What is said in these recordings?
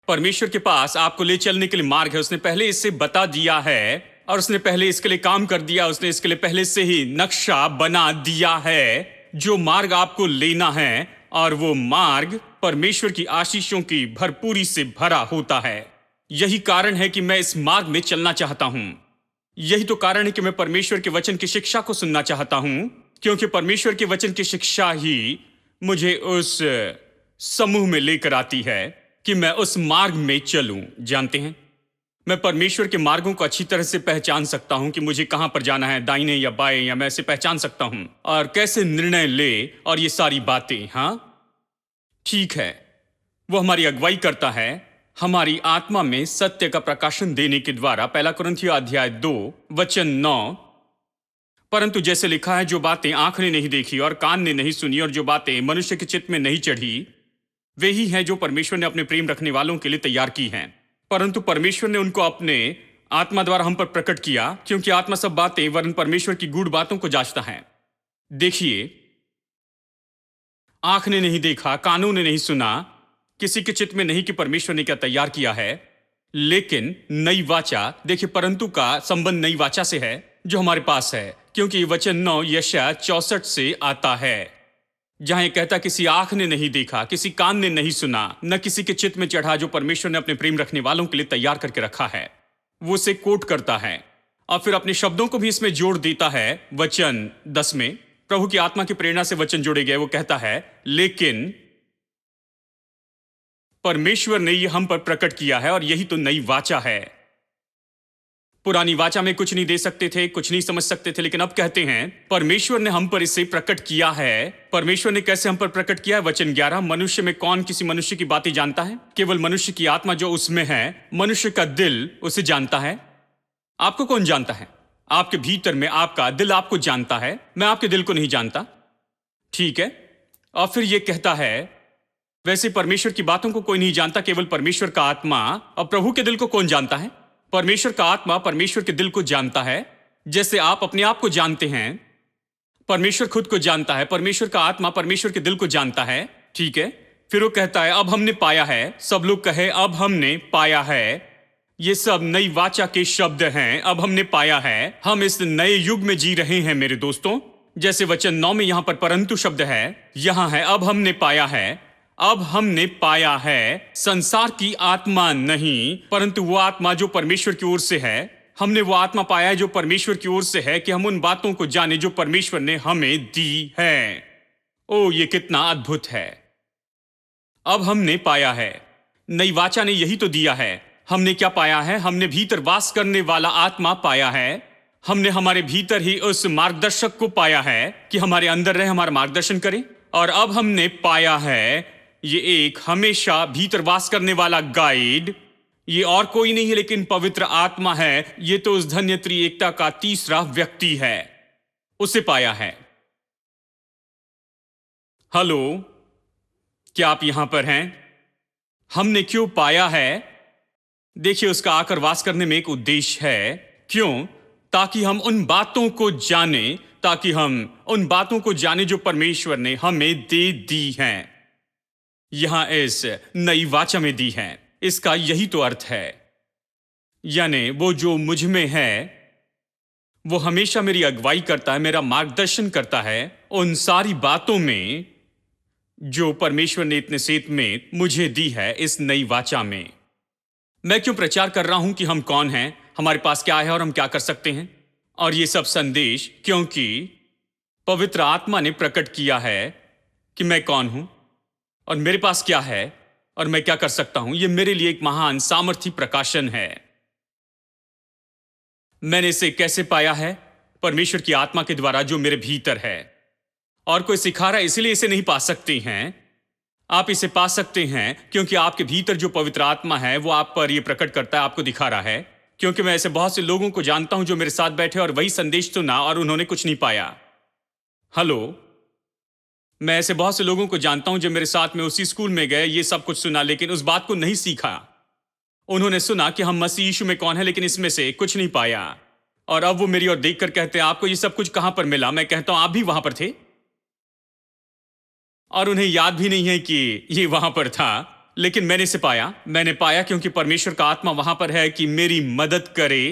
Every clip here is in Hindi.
परमेश्वर के पास आपको ले चलने के लिए मार्ग है। उसने पहले इससे बता दिया है और उसने पहले इसके लिए काम कर दिया। उसने इसके लिए पहले से ही नक्शा बना दिया है जो मार्ग आपको लेना है, और वो मार्ग परमेश्वर की आशीषों की भरपूरी से भरा होता है। यही कारण है कि मैं इस मार्ग में चलना चाहता हूं। यही तो कारण है कि मैं परमेश्वर के वचन की शिक्षा को सुनना चाहता हूं, क्योंकि परमेश्वर के वचन की शिक्षा ही मुझे उस समूह में लेकर आती है कि मैं उस मार्ग में चलूं। जानते हैं, मैं परमेश्वर के मार्गों को अच्छी तरह से पहचान सकता हूं कि मुझे कहां पर जाना है, दाहिने या बाएं, या मैं इसे पहचान सकता हूं और कैसे निर्णय ले, और ये सारी बातें। हां, ठीक है, वो हमारी अगुवाई करता है हमारी आत्मा में सत्य का प्रकाशन देने के द्वारा। 1 कुरिन्थियों अध्याय 2 वचन 9। परंतु जैसे लिखा है, जो बातें आंख ने नहीं देखी और कान ने नहीं सुनी और जो बातें मनुष्य के चित्त में नहीं चढ़ी, वे ही हैं जो परमेश्वर ने अपने प्रेम रखने वालों के लिए तैयार की हैं। परंतु परमेश्वर ने उनको अपने आत्मा द्वारा हम पर प्रकट किया, क्योंकि आत्मा सब बातें वरन परमेश्वर की गूढ़ बातों को जांचता है। देखिए, आंख ने नहीं देखा, कानों ने नहीं सुना, किसी के चित्त में नहीं कि परमेश्वर ने क्या तैयार किया है, लेकिन नई वाचा। देखिए, परंतु का संबंध नई वाचा से है जो हमारे पास है, क्योंकि वचन 9 यशायाह 64 से आता है, जहां यह कहता, किसी आंख ने नहीं देखा, किसी कान ने नहीं सुना, न किसी के चित्त में चढ़ा, जो परमेश्वर ने अपने प्रेम रखने वालों के लिए तैयार करके रखा है। वो उसे कोट करता है और फिर अपने शब्दों को भी इसमें जोड़ देता है। वचन 10 में प्रभु की आत्मा की प्रेरणा से वचन जोड़े गए। वो कहता है, लेकिन परमेश्वर ने यह हम पर प्रकट किया है, और यही तो नई वाचा है। पुरानी वाचा में कुछ नहीं दे सकते थे, कुछ नहीं समझ सकते थे, लेकिन अब कहते हैं परमेश्वर ने हम पर इसे प्रकट किया है। परमेश्वर ने कैसे हम पर प्रकट किया है? वचन 11, मनुष्य में कौन किसी मनुष्य की बातें जानता है? केवल मनुष्य की आत्मा जो उसमें है, मनुष्य का दिल उसे जानता है। आपको कौन जानता है? आपके भीतर में आपका दिल आपको जानता है। मैं आपके दिल को नहीं जानता, ठीक है? और फिर यह कहता है, वैसे परमेश्वर की बातों को कोई नहीं जानता, केवल परमेश्वर का आत्मा। और प्रभु के दिल को कौन जानता है? परमेश्वर का आत्मा परमेश्वर के दिल को जानता है। जैसे आप अपने आप को जानते हैं, परमेश्वर खुद को जानता है, परमेश्वर का आत्मा परमेश्वर के दिल को जानता है, ठीक है? फिर वो कहता है, अब हमने पाया है। सब लोग कहे, अब हमने पाया है। ये सब नई वाचा के शब्द हैं। अब हमने पाया है। हम इस नए युग में जी रहे हैं मेरे दोस्तों। जैसे वचन 9 में यहां पर परंतु शब्द है, यहां है अब हमने पाया है। अब हमने पाया है संसार की आत्मा नहीं, परंतु वो आत्मा जो परमेश्वर की ओर से है। हमने वो आत्मा पाया है जो परमेश्वर की ओर से है, कि हम उन बातों को जाने जो परमेश्वर ने हमें दी है। ओ, ये कितना अद्भुत है! अब हमने पाया है। नई वाचा ने यही तो दिया है। हमने क्या पाया है? हमने भीतर वास करने वाला आत्मा पाया है। हमने हमारे भीतर ही उस मार्गदर्शक को पाया है कि हमारे अंदर रहे, हमारा मार्गदर्शन करे। और अब हमने पाया है ये एक हमेशा भीतर वास करने वाला गाइड। ये और कोई नहीं है लेकिन पवित्र आत्मा है। ये तो उस धन्य त्रिएकता का तीसरा व्यक्ति है, उसे पाया है। हेलो, क्या आप यहां पर हैं? हमने क्यों पाया है? देखिए, उसका आकर वास करने में एक उद्देश्य है। क्यों? ताकि हम उन बातों को जाने, ताकि हम उन बातों को जाने जो परमेश्वर ने हमें दे दी हैं, यहां इस नई वाचा में दी है। इसका यही तो अर्थ है, यानी वो जो मुझ में है वो हमेशा मेरी अगुवाई करता है, मेरा मार्गदर्शन करता है उन सारी बातों में जो परमेश्वर ने इतने सेत में मुझे दी है इस नई वाचा में। मैं क्यों प्रचार कर रहा हूं कि हम कौन हैं, हमारे पास क्या है और हम क्या कर सकते हैं, और ये सब संदेश? क्योंकि पवित्र आत्मा ने प्रकट किया है कि मैं कौन हूं और मेरे पास क्या है और मैं क्या कर सकता हूं। यह मेरे लिए एक महान सामर्थी प्रकाशन है। मैंने इसे कैसे पाया है? परमेश्वर की आत्मा के द्वारा जो मेरे भीतर है। और कोई सिखा रहा है इसलिए इसे नहीं पा सकते हैं। आप इसे पा सकते हैं क्योंकि आपके भीतर जो पवित्र आत्मा है वो आप पर यह प्रकट करता है, आपको दिखा रहा है। क्योंकि मैं ऐसे बहुत से लोगों को जानता हूं जो मेरे साथ बैठे और वही संदेश सुना और उन्होंने कुछ नहीं पाया। हेलो, मैं ऐसे बहुत से लोगों को जानता हूं जो मेरे साथ में उसी स्कूल में गए, ये सब कुछ सुना, लेकिन उस बात को नहीं सीखा। उन्होंने सुना कि हम मसीह यीशु में कौन है, लेकिन इसमें से कुछ नहीं पाया। और अब वो मेरी ओर देखकर कहते हैं, आपको ये सब कुछ कहां पर मिला? मैं कहता हूं, आप भी वहां पर थे। और उन्हें याद भी नहीं है कि ये वहां पर था, लेकिन मैंने पाया क्योंकि परमेश्वर का आत्मा वहां पर है कि मेरी मदद करे।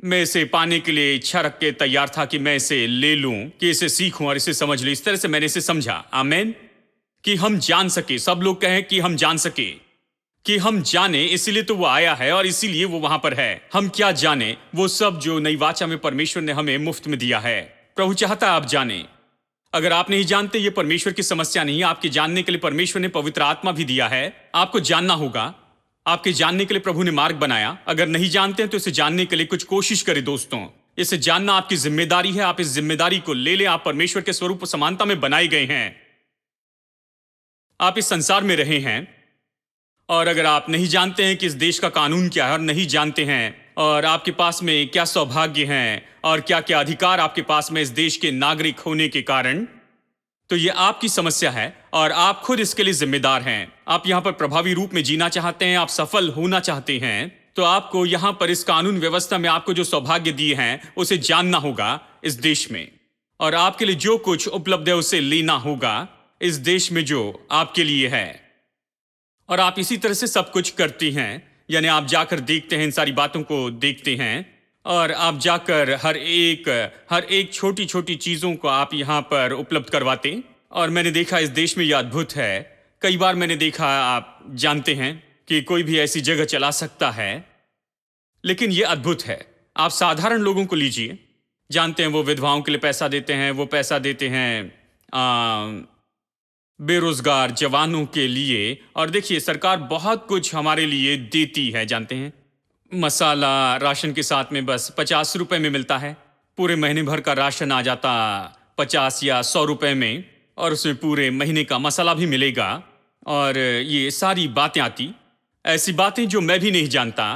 मैं इसे पाने के लिए इच्छा रख के तैयार था कि मैं इसे ले लूं, कि इसे सीखूं और इसे समझ लूं। इस तरह से मैंने इसे समझा, आमेन, कि हम जान सके। सब लोग कहें कि हम जान सके, कि हम जाने, इसीलिए तो वो आया है और इसीलिए वो वहां पर है। हम क्या जाने? वो सब जो नई वाचा में परमेश्वर ने हमें मुफ्त में दिया है। प्रभु चाहता है आप जाने। अगर आप नहीं जानते, ये परमेश्वर की समस्या नहीं है। आपके जानने के लिए परमेश्वर ने पवित्र आत्मा भी दिया है। आपको जानना होगा। आपके जानने के लिए प्रभु ने मार्ग बनाया। अगर नहीं जानते हैं तो इसे जानने के लिए कुछ कोशिश करें दोस्तों। इसे जानना आपकी जिम्मेदारी है। आप इस जिम्मेदारी को ले लें। आप परमेश्वर के स्वरूप और समानता में बनाए गए हैं। आप इस संसार में रहे हैं, और अगर आप नहीं जानते हैं कि इस देश का कानून क्या है, और नहीं जानते हैं और आपके पास में क्या सौभाग्य हैं और क्या क्या अधिकार आपके पास में इस देश के नागरिक होने के कारण, तो ये आपकी समस्या है और आप खुद इसके लिए जिम्मेदार हैं। आप यहां पर प्रभावी रूप में जीना चाहते हैं, आप सफल होना चाहते हैं, तो आपको यहां पर इस कानून व्यवस्था में आपको जो सौभाग्य दिए हैं उसे जानना होगा इस देश में, और आपके लिए जो कुछ उपलब्ध है उसे लेना होगा इस देश में जो आपके लिए है। और आप इसी तरह से सब कुछ करती हैं, यानी आप जाकर देखते हैं, इन सारी बातों को देखते हैं, और आप जाकर हर एक छोटी छोटी चीजों को आप यहां पर उपलब्ध करवाते। और मैंने देखा इस देश में यह अद्भुत है। कई बार मैंने देखा, आप जानते हैं कि कोई भी ऐसी जगह चला सकता है, लेकिन यह अद्भुत है। आप साधारण लोगों को लीजिए, जानते हैं वो विधवाओं के लिए पैसा देते हैं, वो पैसा देते हैं बेरोजगार जवानों के लिए। और देखिए सरकार बहुत कुछ हमारे लिए देती है, जानते हैं, मसाला राशन के साथ में बस 50 रुपए में मिलता है। पूरे महीने भर का राशन आ जाता 50 या 100 रुपए में, और उसमें पूरे महीने का मसाला भी मिलेगा। और ये सारी बातें आती, ऐसी बातें जो मैं भी नहीं जानता,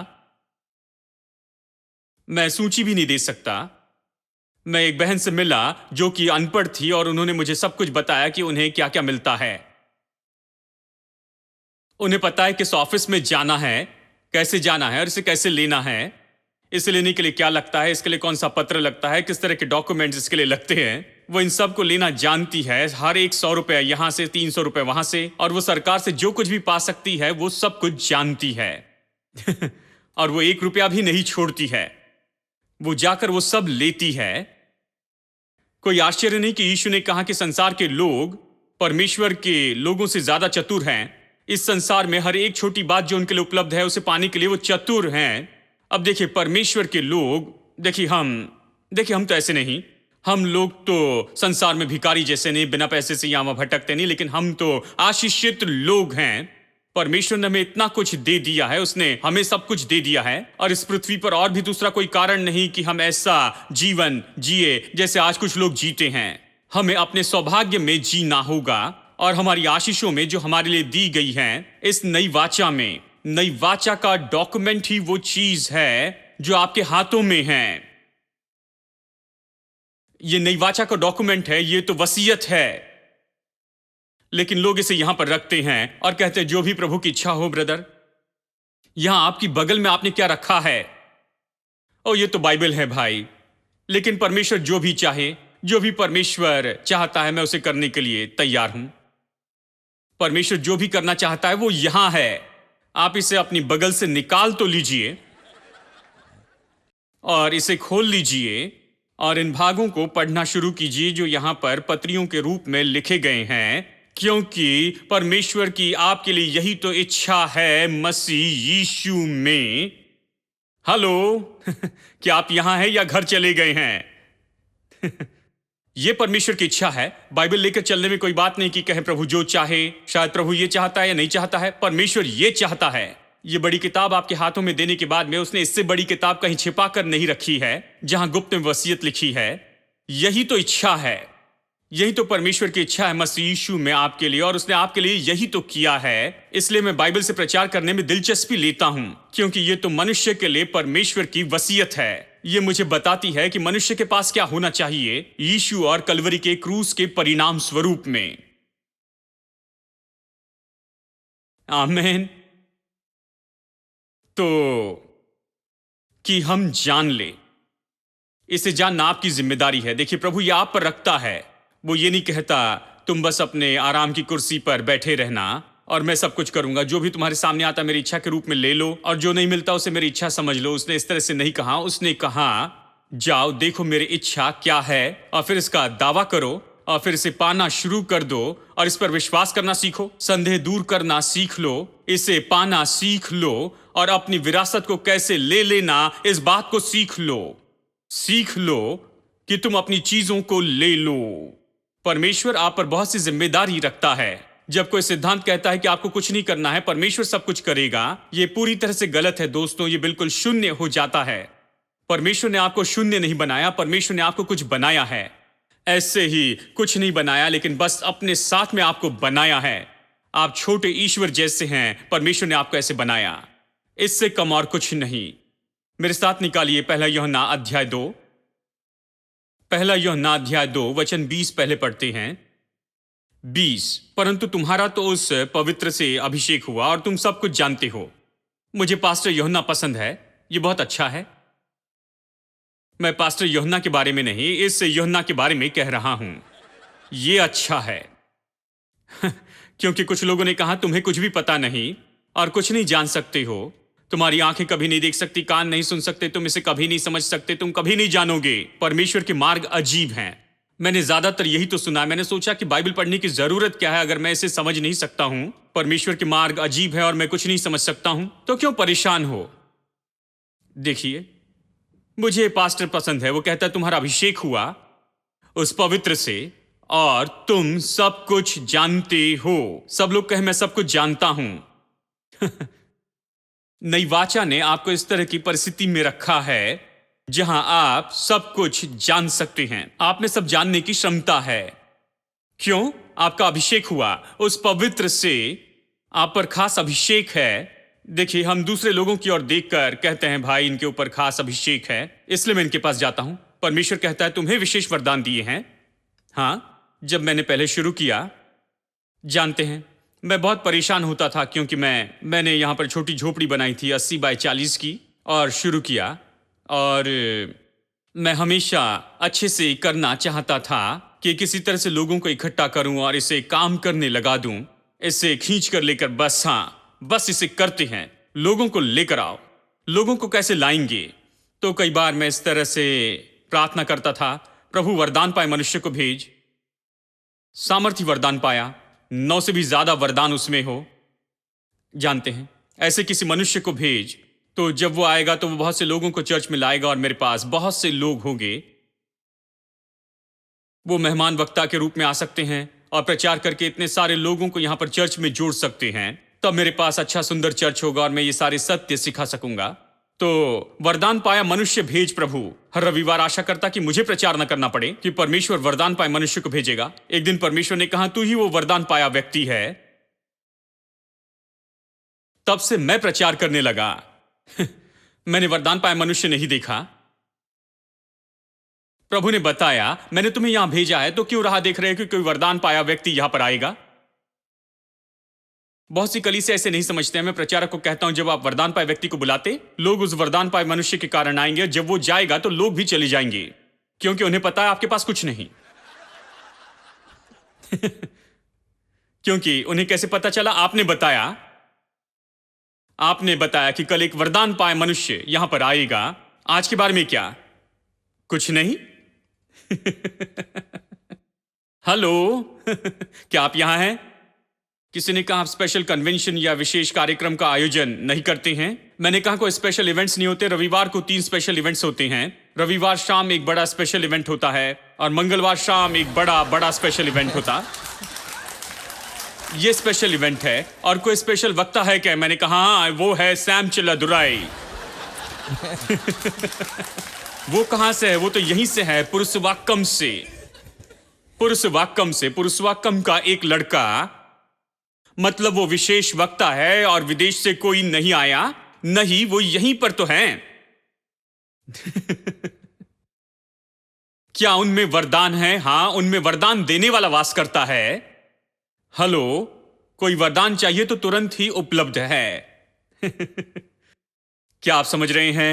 मैं सूची भी नहीं दे सकता। मैं एक बहन से मिला जो कि अनपढ़ थी, और उन्होंने मुझे सब कुछ बताया कि उन्हें क्या क्या मिलता है। उन्हें पता है किस ऑफिस में जाना है, कैसे जाना है और इसे कैसे लेना है, इसे लेने के लिए क्या लगता है, इसके लिए कौन सा पत्र लगता है, किस तरह के डॉक्यूमेंट्स इसके लिए लगते हैं। वो इन सब को लेना जानती है। हर एक 100 रुपए यहां से, 300 रुपए वहां से, और वो सरकार से जो कुछ भी पा सकती है वो सब कुछ जानती है। और वो 1 रुपया भी नहीं छोड़ती है, वो जाकर वो सब लेती है। कोई आश्चर्य नहीं कि यीशु ने कहा कि संसार के लोग परमेश्वर के लोगों से ज्यादा चतुर हैं। इस संसार में हर एक छोटी बात जो उनके लिए उपलब्ध है उसे पाने के लिए वो चतुर हैं। अब देखिए परमेश्वर के लोग, देखिए हम तो ऐसे नहीं। हम लोग तो संसार में भिखारी जैसे नहीं, बिना पैसे से यहाँ भटकते नहीं, लेकिन हम तो आशीषित लोग हैं। परमेश्वर ने हमें इतना कुछ दे दिया है, उसने हमें सब कुछ दे दिया है, और इस पृथ्वी पर और भी दूसरा कोई कारण नहीं कि हम ऐसा जीवन जिए जैसे आज कुछ लोग जीते हैं। हमें अपने सौभाग्य में जीना होगा, और हमारी आशीषों में जो हमारे लिए दी गई हैं इस नई वाचा में। नई वाचा का डॉक्यूमेंट ही वो चीज है जो आपके हाथों में है। ये नई वाचा का डॉक्यूमेंट है, ये तो वसीयत है, लेकिन लोग इसे यहां पर रखते हैं और कहते हैं जो भी प्रभु की इच्छा हो। ब्रदर, यहां आपकी बगल में आपने क्या रखा है? ओ, ये तो बाइबल है भाई। लेकिन परमेश्वर जो भी चाहे, जो भी परमेश्वर चाहता है, मैं उसे करने के लिए तैयार हूं। परमेश्वर जो भी करना चाहता है वो यहां है। आप इसे अपनी बगल से निकाल तो लीजिए और इसे खोल लीजिए और इन भागों को पढ़ना शुरू कीजिए जो यहां पर पत्रियों के रूप में लिखे गए हैं, क्योंकि परमेश्वर की आपके लिए यही तो इच्छा है मसीह यीशु में। हेलो क्या आप यहां हैं या घर चले गए हैं? यह परमेश्वर की इच्छा है। बाइबल लेकर चलने में कोई बात नहीं कि कहे प्रभु जो चाहे। शायद प्रभु ये चाहता है या नहीं चाहता है, परमेश्वर ये चाहता है। ये बड़ी किताब आपके हाथों में देने के बाद में उसने इससे बड़ी किताब कहीं छिपा कर नहीं रखी है जहां गुप्त में वसीयत लिखी है। यही तो इच्छा है, यही तो परमेश्वर की इच्छा है मसीह यीशु में आपके लिए, और उसने आपके लिए यही तो किया है। इसलिए मैं बाइबल से प्रचार करने में दिलचस्पी लेता हूं, क्योंकि ये तो मनुष्य के लिए परमेश्वर की वसीयत है। ये मुझे बताती है कि मनुष्य के पास क्या होना चाहिए यीशु और कलवरी के क्रूस के परिणाम स्वरूप में। आमीन। तो कि हम जान ले, इसे जानना आपकी जिम्मेदारी है। देखिए प्रभु ये आप पर रखता है। वो ये नहीं कहता तुम बस अपने आराम की कुर्सी पर बैठे रहना, और मैं सब कुछ करूंगा। जो भी तुम्हारे सामने आता मेरी इच्छा के रूप में ले लो, और जो नहीं मिलता उसे मेरी इच्छा समझ लो। उसने इस तरह से नहीं कहा, उसने कहा जाओ देखो मेरी इच्छा क्या है और फिर इसका दावा करो और फिर इसे पाना शुरू कर दो और इस पर विश्वास करना सीखो। संदेह दूर करना सीख लो, इसे पाना सीख लो और अपनी विरासत को कैसे ले लेना इस बात को सीख लो। सीख लो कि तुम अपनी चीजों को ले लो। परमेश्वर आप पर बहुत सी जिम्मेदारी रखता है। जब कोई सिद्धांत कहता है कि आपको कुछ नहीं करना है, परमेश्वर सब कुछ करेगा, यह पूरी तरह से गलत है दोस्तों। यह बिल्कुल शून्य हो जाता है। परमेश्वर ने आपको शून्य नहीं बनाया, परमेश्वर ने आपको कुछ बनाया है। ऐसे ही कुछ नहीं बनाया, लेकिन बस अपने साथ में आपको बनाया है। आप छोटे ईश्वर जैसे हैं, परमेश्वर ने आपको ऐसे बनाया, इससे कम और कुछ नहीं। मेरे साथ निकालिए पहला यूहन्ना अध्याय 2, पहला यूहन्ना अध्याय 2 वचन 20 पहले पढ़ते हैं। 20, परंतु तुम्हारा तो उस पवित्र से अभिषेक हुआ और तुम सब कुछ जानते हो। मुझे पास्टर यूहन्ना पसंद है, यह बहुत अच्छा है। मैं पास्टर यूहन्ना के बारे में नहीं, इस यूहन्ना के बारे में कह रहा हूं। यह अच्छा है क्योंकि कुछ लोगों ने कहा तुम्हें कुछ भी पता नहीं और कुछ नहीं जान सकते हो। तुम्हारी आंखें कभी नहीं देख सकती, कान नहीं सुन सकते, तुम इसे कभी नहीं समझ सकते, तुम कभी नहीं जानोगे। परमेश्वर के मार्ग अजीब हैं। मैंने ज्यादातर यही तो सुना। मैंने सोचा कि बाइबल पढ़ने की जरूरत क्या है अगर मैं इसे समझ नहीं सकता हूं। परमेश्वर के मार्ग अजीब है और मैं कुछ नहीं समझ सकता हूं, तो क्यों परेशान हो। देखिए, मुझे पास्टर पसंद है। वो कहता है तुम्हारा अभिषेक हुआ उस पवित्र से और तुम सब कुछ जानते हो। सब लोग कहे मैं सब कुछ जानता हूं नई वाचा ने आपको इस तरह की परिस्थिति में रखा है जहां आप सब कुछ जान सकते हैं। आप में सब जानने की क्षमता है। क्यों? आपका अभिषेक हुआ उस पवित्र से, आप पर खास अभिषेक है। देखिए, हम दूसरे लोगों की ओर देखकर कहते हैं भाई इनके ऊपर खास अभिषेक है, इसलिए मैं इनके पास जाता हूं। परमेश्वर कहता है तुम्हें विशेष वरदान दिए हैं। हां, जब मैंने पहले शुरू किया, जानते हैं मैं बहुत परेशान होता था क्योंकि मैंने यहां पर छोटी झोपड़ी बनाई थी 80 बाय 40 की और शुरू किया, और मैं हमेशा अच्छे से करना चाहता था कि किसी तरह से लोगों को इकट्ठा करूं और इसे काम करने लगा दूं, इसे खींच कर लेकर बस इसे करते हैं। लोगों को लेकर आओ। लोगों को कैसे लाएंगे? तो कई बार मैं इस तरह से प्रार्थना करता था, प्रभु वरदान पाए मनुष्य को भेज। सामर्थ्य वरदान पाया, 9 से भी ज्यादा वरदान उसमें हो। जानते हैं, ऐसे किसी मनुष्य को भेज, तो जब वो आएगा तो वो बहुत से लोगों को चर्च में लाएगा और मेरे पास बहुत से लोग होंगे। वो मेहमान वक्ता के रूप में आ सकते हैं और प्रचार करके इतने सारे लोगों को यहां पर चर्च में जोड़ सकते हैं। तब मेरे पास अच्छा सुंदर चर्च होगा और मैं ये सारे सत्य सिखा सकूंगा। तो वरदान पाया मनुष्य भेज प्रभु। हर रविवार आशा करता कि मुझे प्रचार न करना पड़े कि परमेश्वर वरदान पाए मनुष्य को भेजेगा। एक दिन परमेश्वर ने कहा तू ही वो वरदान पाया व्यक्ति है। तब से मैं प्रचार करने लगा मैंने वरदान पाया मनुष्य नहीं देखा। प्रभु ने बताया मैंने तुम्हें यहां भेजा है, तो क्यों राह देख रहे हो कि कोई वरदान पाया व्यक्ति यहां पर आएगा? बहुत सी कलीसिया ऐसे नहीं समझते हैं। मैं प्रचारक को कहता हूं जब आप वरदान पाए व्यक्ति को बुलाते, लोग उस वरदान पाए मनुष्य के कारण आएंगे। जब वो जाएगा तो लोग भी चले जाएंगे, क्योंकि उन्हें पता है आपके पास कुछ नहीं क्योंकि उन्हें कैसे पता चला? आपने बताया कि कल एक वरदान पाए मनुष्य यहां पर आएगा। आज के बारे में क्या? कुछ नहीं हेलो क्या आप यहां हैं? किसी ने कहा आप स्पेशल कन्वेंशन या विशेष कार्यक्रम का आयोजन नहीं करते हैं। मैंने कहा कोई स्पेशल इवेंट्स नहीं होते। रविवार को 3 स्पेशल इवेंट्स होते हैं। रविवार शाम एक बड़ा स्पेशल इवेंट होता है और मंगलवार शाम एक बड़ा स्पेशल इवेंट होता। ये स्पेशल इवेंट है। और कोई स्पेशल वक्ता है क्या? मैंने कहा हाँ, वो है सैम चिल्लादुराई वो कहां से है? वो तो यहीं से है, पुरुषवाक्कम से। पुरुषवाक्कम का एक लड़का, मतलब वो विशेष वक्ता है और विदेश से कोई नहीं आया। नहीं, वो यहीं पर तो है क्या उनमें वरदान है? हां, उनमें वरदान देने वाला वास करता है। हेलो, कोई वरदान चाहिए तो तुरंत ही उपलब्ध है क्या आप समझ रहे हैं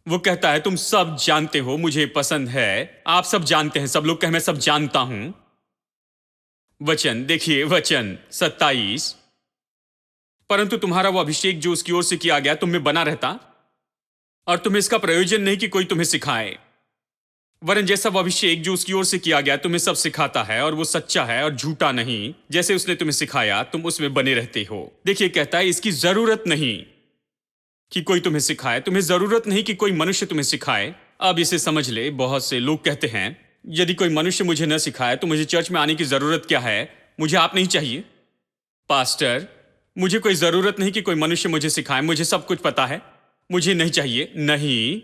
वो कहता है तुम सब जानते हो, मुझे पसंद है। आप सब जानते हैं। सब लोग कहें मैं सब जानता हूं। वचन देखिए, वचन 27। परंतु तुम्हारा वो अभिषेक जो उसकी ओर से किया गया तुम में बना रहता, और तुम्हें इसका प्रयोजन नहीं कि कोई तुम्हें सिखाए, वरन जैसा वो अभिषेक जो उसकी ओर से किया गया तुम्हें सब सिखाता है, और वो सच्चा है और झूठा नहीं। जैसे उसने तुम्हें सिखाया तुम उसमें बने रहते हो। देखिए, कहता है इसकी जरूरत नहीं कि कोई तुम्हें सिखाए, तुम्हें जरूरत नहीं कि कोई मनुष्य तुम्हें सिखाए। अब इसे समझ ले, बहुत से लोग कहते हैं यदि कोई मनुष्य मुझे न सिखाए तो मुझे चर्च में आने की जरूरत क्या है, मुझे आप नहीं चाहिए। पास्टर, मुझे कोई जरूरत नहीं कि कोई मनुष्य मुझे सिखाए, मुझे सब कुछ पता है, मुझे नहीं चाहिए। नहीं,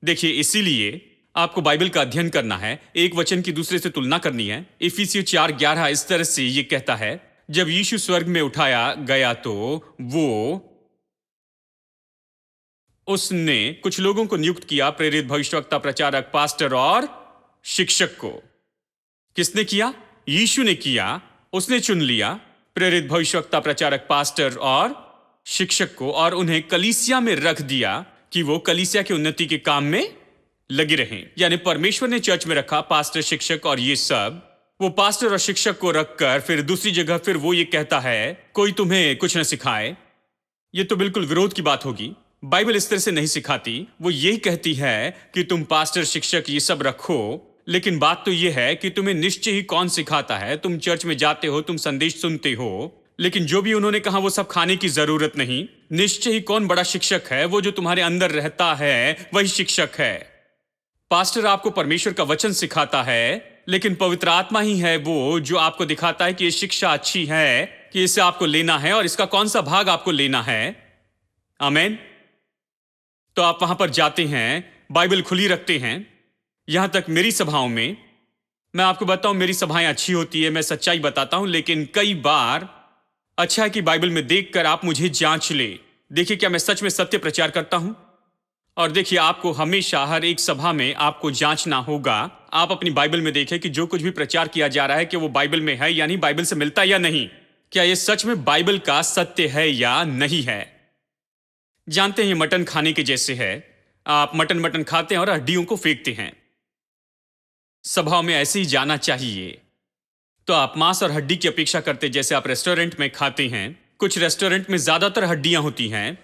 देखिए, इसीलिए आपको बाइबल का अध्ययन करना है, एक वचन की दूसरे से तुलना करनी है। इफिसियों 4:11 इस तरह से ये कहता है, जब यीशु स्वर्ग में उठाया गया तो उसने कुछ लोगों को नियुक्त किया, प्रेरित, भविष्यवक्ता, प्रचारक, पास्टर और शिक्षक को। किसने किया? यीशु ने किया। उसने चुन लिया प्रेरित, भविष्यवक्ता, प्रचारक, पास्टर और शिक्षक को, और उन्हें कलीसिया में रख दिया कि वो कलीसिया की उन्नति के काम में लगे रहें। यानी परमेश्वर ने चर्च में रखा पास्टर, शिक्षक और ये सब। वो पास्टर और शिक्षक को रखकर फिर दूसरी जगह फिर वो ये कहता है कोई तुम्हें कुछ न सिखाए। ये तो बिल्कुल विरोध की बात होगी। बाइबल इस तरह से नहीं सिखाती। वो यही कहती है कि तुम पास्टर, शिक्षक ये सब रखो, लेकिन बात तो ये है कि तुम्हें निश्चय ही कौन सिखाता है। तुम चर्च में जाते हो, तुम संदेश सुनते हो, लेकिन जो भी उन्होंने कहा वो सब खाने की जरूरत नहीं। निश्चय ही कौन बड़ा शिक्षक है, वो जो तुम्हारे अंदर रहता है वही शिक्षक है। पास्टर आपको परमेश्वर का वचन सिखाता है, लेकिन पवित्र आत्मा ही है वो जो आपको दिखाता है कि ये शिक्षा अच्छी है, कि इसे आपको लेना है और इसका कौन सा भाग आपको लेना है। आमेन। तो आप वहां पर जाते हैं, बाइबल खुली रखते हैं। यहां तक मेरी सभाओं में, मैं आपको बताऊं, मेरी सभाएं अच्छी होती है, मैं सच्चाई बताता हूं, लेकिन कई बार अच्छा है कि बाइबल में देखकर आप मुझे जांच ले। देखिए, क्या मैं सच में सत्य प्रचार करता हूं? और देखिए, आपको हमेशा हर एक सभा में आपको जांचना होगा। आप अपनी बाइबल में देखें कि जो कुछ भी प्रचार किया जा रहा है कि वो बाइबल में है या नहीं, बाइबल से मिलता या नहीं, क्या ये सच में बाइबल का सत्य है या नहीं है। जानते हैं, ये मटन खाने के जैसे है। आप मटन खाते हैं और हड्डियों को फेंकते हैं। सभाओं में ऐसे ही जाना चाहिए। तो आप मांस और हड्डी की अपेक्षा करते, जैसे आप रेस्टोरेंट में खाते हैं। कुछ रेस्टोरेंट में ज्यादातर हड्डियां होती हैं।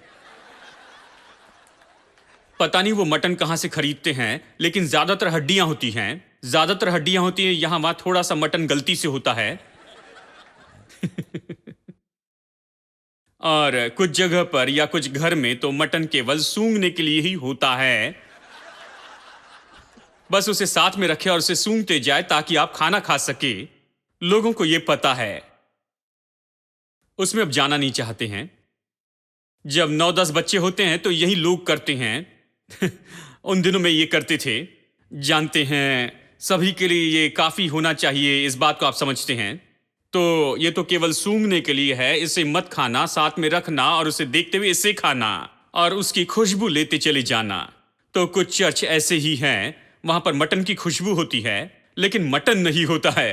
पता नहीं वो मटन कहां से खरीदते हैं, लेकिन ज्यादातर हड्डियां होती हैं। ज्यादातर हड्डियां होती हैं, यहां वहां थोड़ा सा मटन गलती से होता है। और कुछ जगह पर या कुछ घर में तो मटन केवल सूंघने के लिए ही होता है। बस उसे साथ में रखे और उसे सूंघते जाए ताकि आप खाना खा सके। लोगों को यह पता है। उसमें अब जाना नहीं चाहते हैं। जब 9-10 बच्चे होते हैं तो यही लोग करते हैं। उन दिनों में ये करते थे। जानते हैं, सभी के लिए ये काफी होना चाहिए, इस बात को आप समझते हैं। तो ये तो केवल सूंघने के लिए है, इसे मत खाना, साथ में रखना और उसे देखते हुए इसे खाना और उसकी खुशबू लेते चले जाना। तो कुछ चर्च ऐसे ही हैं, वहां पर मटन की खुशबू होती है लेकिन मटन नहीं होता है।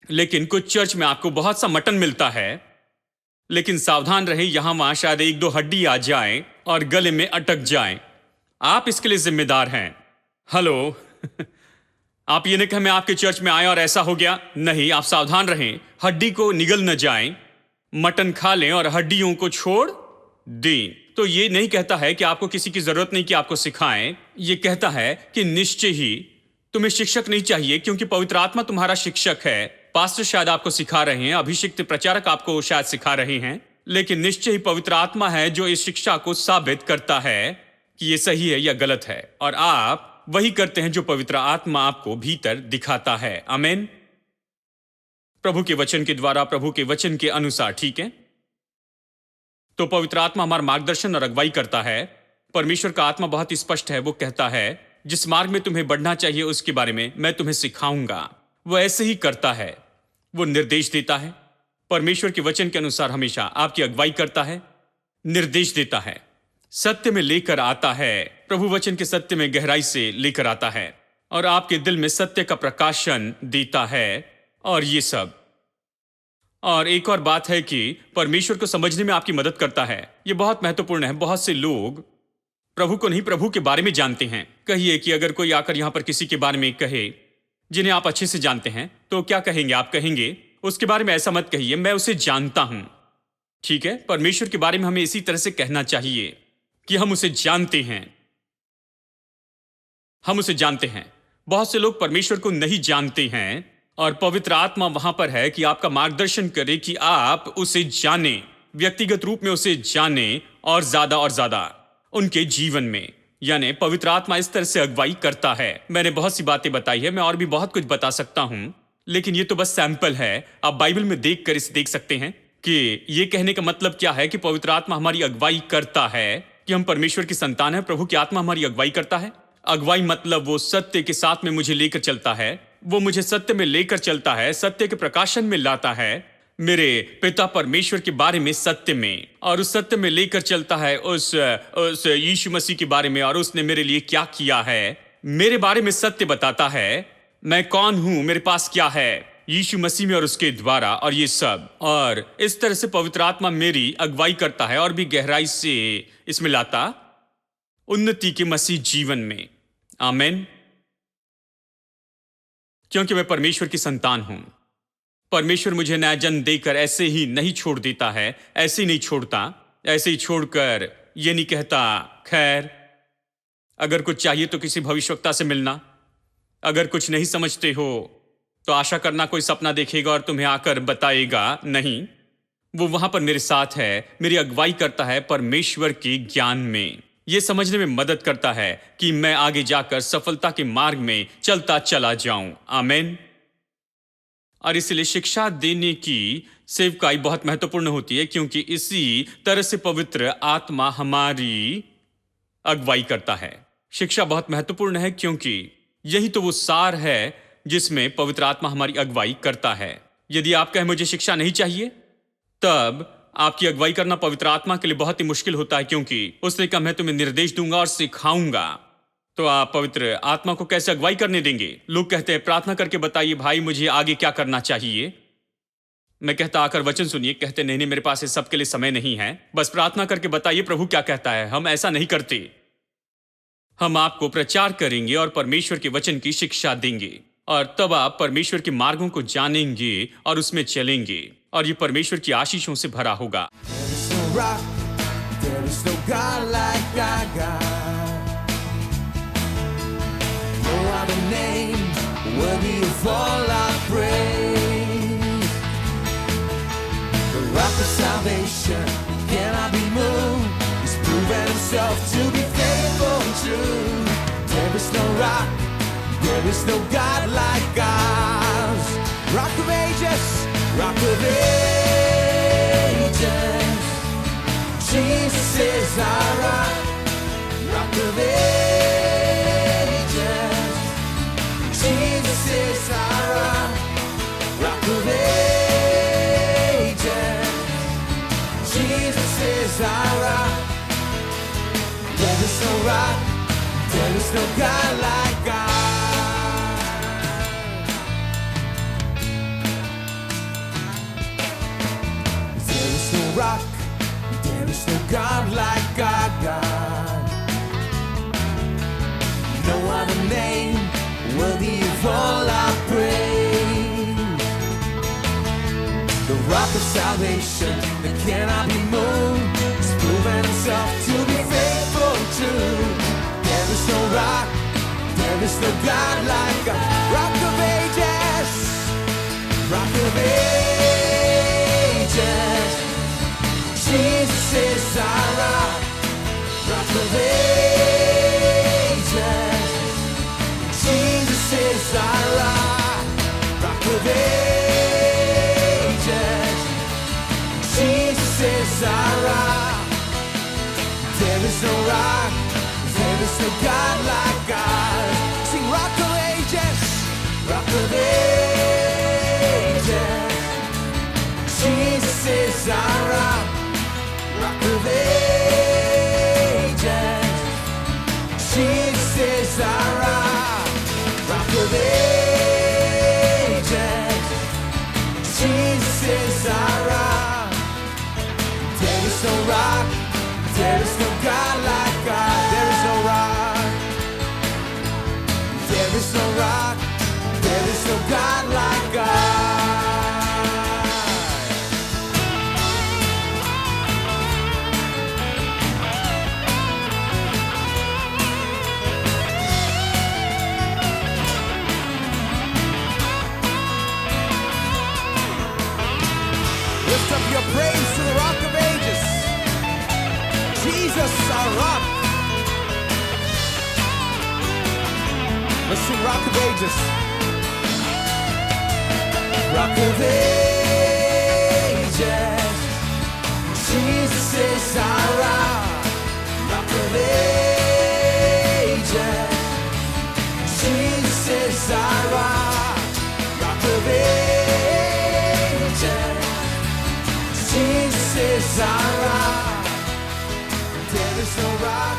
लेकिन कुछ चर्च में आपको बहुत सा मटन मिलता है, लेकिन सावधान रहे, यहां वहां शायद 1-2 हड्डी आ जाए और गले में अटक जाए। आप इसके लिए जिम्मेदार हैं। हेलो। आप ये नहीं कहें मैं आपके चर्च में आया और ऐसा हो गया। नहीं, आप सावधान रहें, हड्डी को निगल न जाए। मटन खा लें और हड्डियों को छोड़ दें। तो ये नहीं कहता है कि आपको किसी की जरूरत नहीं कि आपको सिखाएं। ये कहता है कि निश्चय ही तुम्हें शिक्षक नहीं चाहिए, क्योंकि पवित्र आत्मा तुम्हारा शिक्षक है। पास्टर शायद आपको सिखा रहे हैं, अभिषिक्त प्रचारक आपको शायद सिखा रहे हैं, लेकिन निश्चय ही पवित्र आत्मा है जो इस शिक्षा को साबित करता है कि ये सही है या गलत है। और आप वही करते हैं जो पवित्र आत्मा आपको भीतर दिखाता है। आमीन। प्रभु के वचन के द्वारा, प्रभु के वचन के अनुसार, ठीक है। तो पवित्र आत्मा हमारा मार्गदर्शन और अगुवाई करता है। परमेश्वर का आत्मा बहुत स्पष्ट है। वो कहता है जिस मार्ग में तुम्हें बढ़ना चाहिए उसके बारे में मैं तुम्हें सिखाऊंगा। वो ऐसे ही करता है। वो निर्देश देता है। परमेश्वर के वचन के अनुसार हमेशा आपकी अगुवाई करता है, निर्देश देता है, सत्य में लेकर आता है। प्रभु वचन के सत्य में गहराई से लेकर आता है और आपके दिल में सत्य का प्रकाशन देता है। और ये सब, और एक और बात है कि परमेश्वर को समझने में आपकी मदद करता है। ये बहुत महत्वपूर्ण है। बहुत से लोग प्रभु को नहीं, प्रभु के बारे में जानते हैं। कहिए कि अगर कोई आकर यहां पर किसी के बारे में कहे जिन्हें आप अच्छे से जानते हैं, तो क्या कहेंगे? आप कहेंगे उसके बारे में ऐसा मत कहिए, मैं उसे जानता हूं। ठीक है, परमेश्वर के बारे में हमें इसी तरह से कहना चाहिए कि हम उसे जानते हैं। हम उसे जानते हैं। बहुत से लोग परमेश्वर को नहीं जानते हैं और पवित्र आत्मा वहां पर है कि आपका मार्गदर्शन करे कि आप उसे जाने, व्यक्तिगत रूप में उसे जाने और ज्यादा उनके जीवन में। यानी पवित्र आत्मा इस तरह से अगुवाई करता है। मैंने बहुत सी बातें बताई है, मैं और भी बहुत कुछ बता सकता हूं, लेकिन ये तो बस सैंपल है। आप बाइबल में देखकर इसे देख सकते हैं कि ये कहने का मतलब क्या है कि पवित्र आत्मा हमारी अगुवाई करता है, कि हम परमेश्वर की संतान है। प्रभु की आत्मा हमारी अगुवाई करता है। अगुवाई मतलब वो सत्य के साथ में मुझे लेकर चलता है, वो मुझे सत्य में लेकर चलता है, सत्य के प्रकाशन में लाता है, मेरे पिता परमेश्वर के बारे में सत्य में, और उस सत्य में लेकर चलता है उस यीशु मसीह के बारे में और उसने मेरे लिए क्या किया है, मेरे बारे में सत्य बताता है। मैं कौन हूं, मेरे पास क्या है यीशु मसीह में और उसके द्वारा, और ये सब। और इस तरह से पवित्र आत्मा मेरी अगुवाई करता है और भी गहराई से इसमें लाता उन्नति के मसीह जीवन में। आमीन। क्योंकि मैं परमेश्वर की संतान हूं। परमेश्वर मुझे नया जन्म देकर ऐसे ही नहीं छोड़ देता है, ऐसे ही नहीं छोड़ता, ऐसे ही छोड़कर ये नहीं कहता खैर अगर कुछ चाहिए तो किसी भविष्यवक्ता से मिलना, अगर कुछ नहीं समझते हो तो आशा करना कोई सपना देखेगा और तुम्हें आकर बताएगा। नहीं, वो वहां पर मेरे साथ है, मेरी अगुवाई करता है परमेश्वर के ज्ञान में। यह समझने में मदद करता है कि मैं आगे जाकर सफलता के मार्ग में चलता चला जाऊं। आमीन। और इसलिए शिक्षा देने की सेवकाई बहुत महत्वपूर्ण होती है, क्योंकि इसी तरह से पवित्र आत्मा हमारी अगुवाई करता है। शिक्षा बहुत महत्वपूर्ण है क्योंकि यही तो वो सार है जिसमें पवित्र आत्मा हमारी अगुवाई करता है। यदि आप कहें मुझे शिक्षा नहीं चाहिए, तब आपकी अगुवाई करना पवित्र आत्मा के लिए बहुत ही मुश्किल होता है, क्योंकि उसने कहा मैं तुम्हें निर्देश दूंगा और सिखाऊंगा। तो आप पवित्र आत्मा को कैसे अगुवाई करने देंगे? लोग कहते हैं प्रार्थना करके बताइए भाई मुझे आगे क्या करना चाहिए। मैं कहता आकर वचन सुनिए। कहते नहीं मेरे पास इस सब के लिए समय नहीं है, बस प्रार्थना करके बताइए प्रभु क्या कहता है। हम ऐसा नहीं करते। हम आपको प्रचार करेंगे और परमेश्वर के वचन की शिक्षा देंगे, और तब आप परमेश्वर के मार्गों को जानेंगे और उसमें चलेंगे, और ये परमेश्वर की आशीषों से भरा होगा। There is no God like ours. Rock of ages, rock of ages. Jesus is our rock. Rock of ages. Jesus is our rock. Rock of ages. Jesus is our rock. There is no rock. There is no God like ours. Rock. There is no God like our God. No other name worthy of all our praise. The rock of salvation that cannot be moved has proven himself to be faithful and true. There is no rock, there is no God like our Rock of ages, rock of ages. Jesus is our rock, rock of ages. Jesus is our rock, rock of ages. Jesus is our rock. There is no rock, there is no God like God. Sing rock of ages, rock of ages. Jesus is our rock. Rock of ages. Jesus is our rock. Rock of ages. Jesus is our rock. There is no rock. There is no God like God. There is no rock. Lift up your praise to the Rock of Ages. Jesus, our rock. Let's sing Rock of Ages. Rock of Ages. Jesus is our rock. Rock of Ages. Jesus is our rock. Rock of Ages. Jesus is our rock. There is no rock